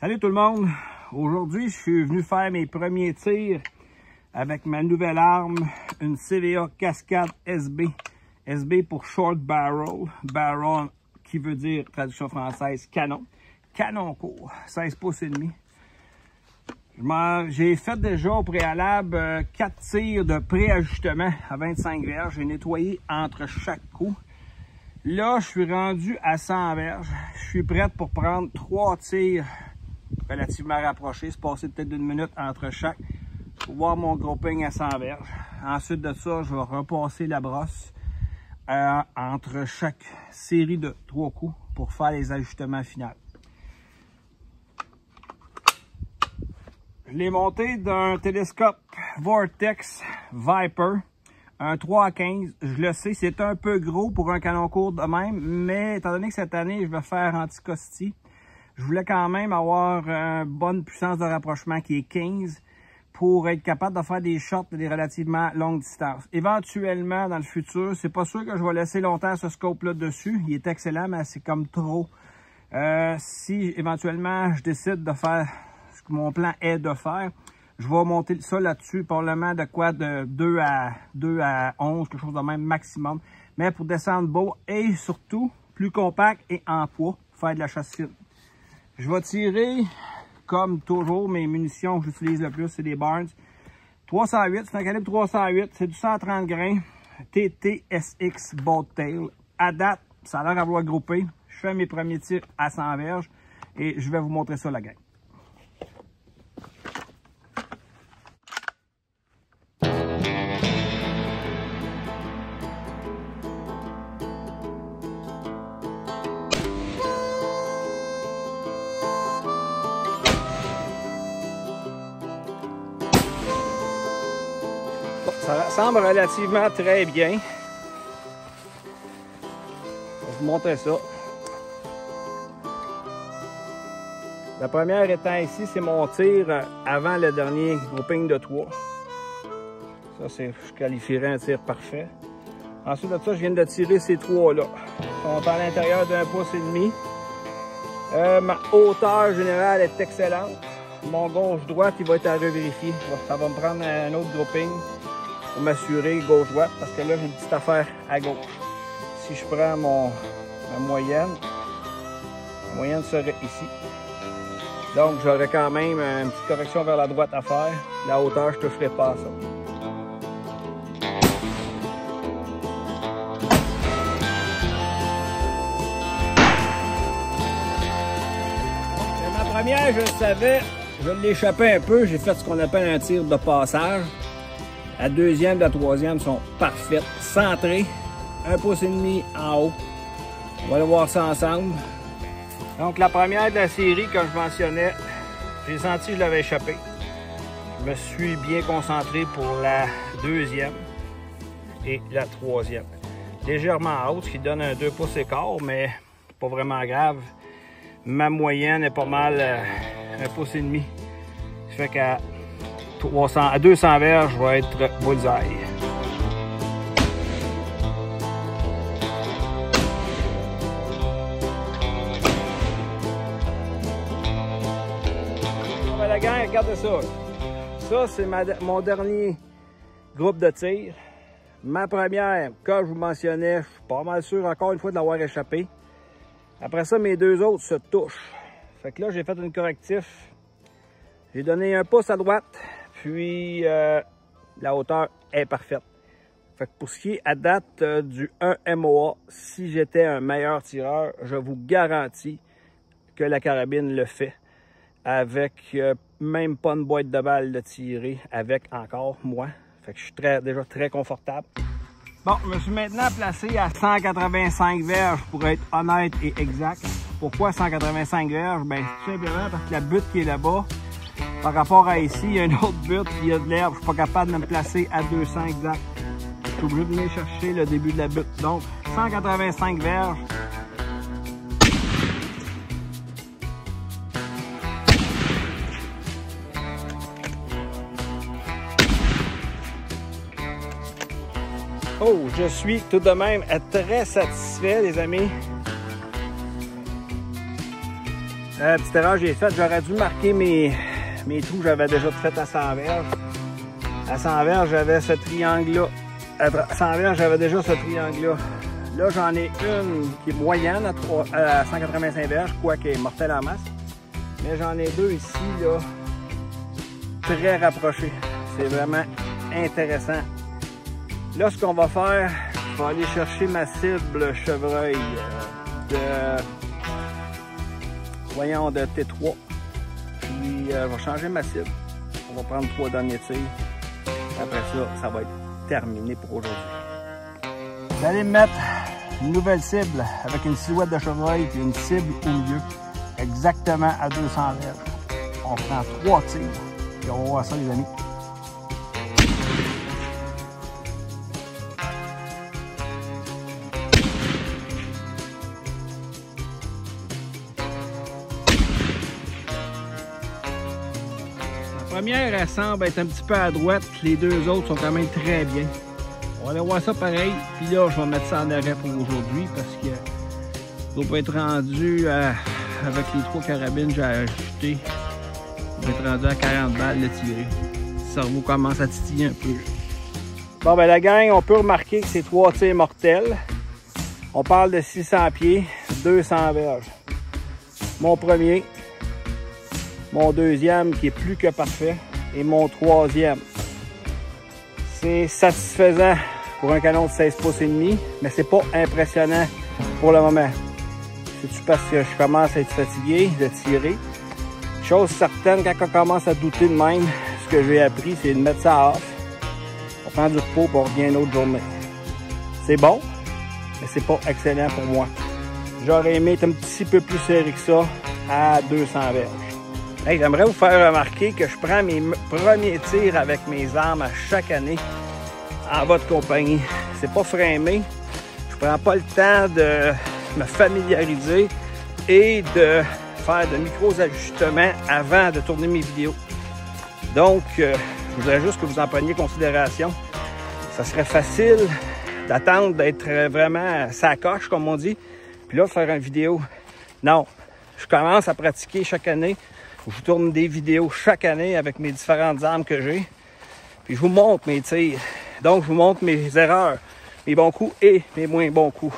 Salut tout le monde! Aujourd'hui, je suis venu faire mes premiers tirs avec ma nouvelle arme, une CVA Cascade SB. SB pour Short Barrel. Barrel qui veut dire, traduction française, canon. Canon court, 16 pouces et demi. J'ai fait déjà au préalable 4 tirs de préajustement à 25 verges. J'ai nettoyé entre chaque coup. Là, je suis rendu à 100 verges. Je suis prête pour prendre 3 tirs relativement rapprochés. Se passer peut-être d'une minute entre chaque pour voir mon grouping à 100 verges. Ensuite de ça, je vais repasser la brosse entre chaque série de 3 coups pour faire les ajustements finaux. Je l'ai monté d'un télescope Vortex Viper, un 3 à 15. Je le sais, c'est un peu gros pour un canon court de même, mais étant donné que cette année, je vais faire anti-costi, je voulais quand même avoir une bonne puissance de rapprochement qui est 15 pour être capable de faire des shots de des relativement longues distances. Éventuellement, dans le futur, c'est pas sûr que je vais laisser longtemps ce scope-là dessus. Il est excellent, mais c'est comme trop. Si éventuellement, je décide de faire ce que mon plan est de faire, je vais monter ça là-dessus, probablement de quoi de 2 à 11, quelque chose de même maximum. Mais pour descendre beau et surtout plus compact et en poids, faire de la chasse fine. Je vais tirer, comme toujours, mes munitions que j'utilise le plus, c'est des Barnes. 308, c'est un calibre 308, c'est du 130 grains, TTSX Bolt Tail. À date, ça a l'air d'avoir groupé. Je fais mes premiers tirs à 100 verges et je vais vous montrer ça, la gang. Ça semble relativement très bien. Je vais vous montrer ça. La première étant ici, c'est mon tir avant le dernier grouping de 3. Ça, je qualifierais un tir parfait. Ensuite de ça, je viens de tirer ces 3-là. Ils sont à l'intérieur d'1 pouce et demi. Ma hauteur générale est excellente. Mon gauche-droite, il va être à revérifier. Ça va me prendre un autre grouping pour m'assurer gauche-droite, parce que là, j'ai une petite affaire à gauche. Si je prends ma moyenne serait ici. Donc, j'aurais quand même une petite correction vers la droite à faire. La hauteur, je ne te ferai pas ça. Ma première, je le savais, je l'ai échappé un peu. J'ai fait ce qu'on appelle un tir de passage. La deuxième et la troisième sont parfaites, centrées, 1 pouce et demi en haut. On va aller voir ça ensemble. Donc la première de la série, comme je mentionnais, j'ai senti que je l'avais échappé. Je me suis bien concentré pour la deuxième et la troisième. Légèrement haute, ce qui donne un 2 pouces et quart, mais pas vraiment grave. Ma moyenne est pas mal 1 pouce et demi. Ça fait qu'à 200 verges, je vais être bullseye. La gang, regardez ça. Ça, c'est mon dernier groupe de tir. Ma première, comme je vous mentionnais, je suis pas mal sûr encore une fois de l'avoir échappé. Après ça, mes deux autres se touchent. Fait que là, j'ai fait une correctif. J'ai donné 1 pouce à droite. Puis, la hauteur est parfaite. Fait que pour ce qui est à date du 1 MOA, si j'étais un meilleur tireur, je vous garantis que la carabine le fait. Avec même pas une boîte de balles de tirer, avec encore moi. Fait que je suis déjà très confortable. Bon, je me suis maintenant placé à 185 verges pour être honnête et exact. Pourquoi 185 verges? Ben, tout simplement parce que la butte qui est là-bas, par rapport à ici, il y a une autre butte, il y a de l'herbe, je ne suis pas capable de me placer à 200 exact. Je suis obligé de venir chercher le début de la butte. Donc, 185 verges. Oh, je suis tout de même très satisfait, les amis. Petite erreur j'ai faite, j'aurais dû marquer mes trous, j'avais déjà fait à 100 verges. À 100 verges, j'avais ce triangle-là. À 100 verges, j'avais déjà ce triangle-là. Là, j'en ai une qui est moyenne à 185 verges, quoi qu'elle est mortelle en masse. Mais j'en ai deux ici, là, très rapprochés. C'est vraiment intéressant. Là, ce qu'on va faire, je vais aller chercher ma cible chevreuil de T3. Puis, je vais changer ma cible. On va prendre 3 derniers tirs. Après ça, ça va être terminé pour aujourd'hui. Vous allez me mettre une nouvelle cible avec une silhouette de chevreuil et une cible au milieu, exactement à 200 verges. On prend 3 tirs et on va voir ça, les amis. La première, elle semble être un petit peu à droite, les deux autres sont quand même très bien. On va aller voir ça pareil, puis là, je vais mettre ça en arrêt pour aujourd'hui parce que ça doit pas être rendu avec les 3 carabines que j'ai acheté. Ça doit être rendu à 40 balles de tirer. Le cerveau commence à titiller un peu. Bon, ben la gang, on peut remarquer que c'est 3 tirs mortels. On parle de 600 pieds, 200 verges. Mon premier, mon deuxième qui est plus que parfait et mon troisième. C'est satisfaisant pour un canon de 16 pouces et demi, mais c'est pas impressionnant pour le moment. C'est-tu parce que je commence à être fatigué de tirer? Chose certaine, quand on commence à douter de même, ce que j'ai appris, c'est de mettre ça off. On prend du repos pour revient une autre journée. C'est bon, mais c'est pas excellent pour moi. J'aurais aimé être un petit peu plus serré que ça à 200 verges. Hey, j'aimerais vous faire remarquer que je prends mes premiers tirs avec mes armes à chaque année en votre compagnie. C'est pas framé. Je prends pas le temps de me familiariser et de faire de micros ajustements avant de tourner mes vidéos. Donc, je voudrais juste que vous en preniez considération. Ça serait facile d'attendre d'être vraiment sacoche, comme on dit, puis là, faire une vidéo. Non, je commence à pratiquer chaque année. Je vous tourne des vidéos chaque année avec mes différentes armes que j'ai. Puis je vous montre mes tirs. Donc, je vous montre mes erreurs, mes bons coups et mes moins bons coups.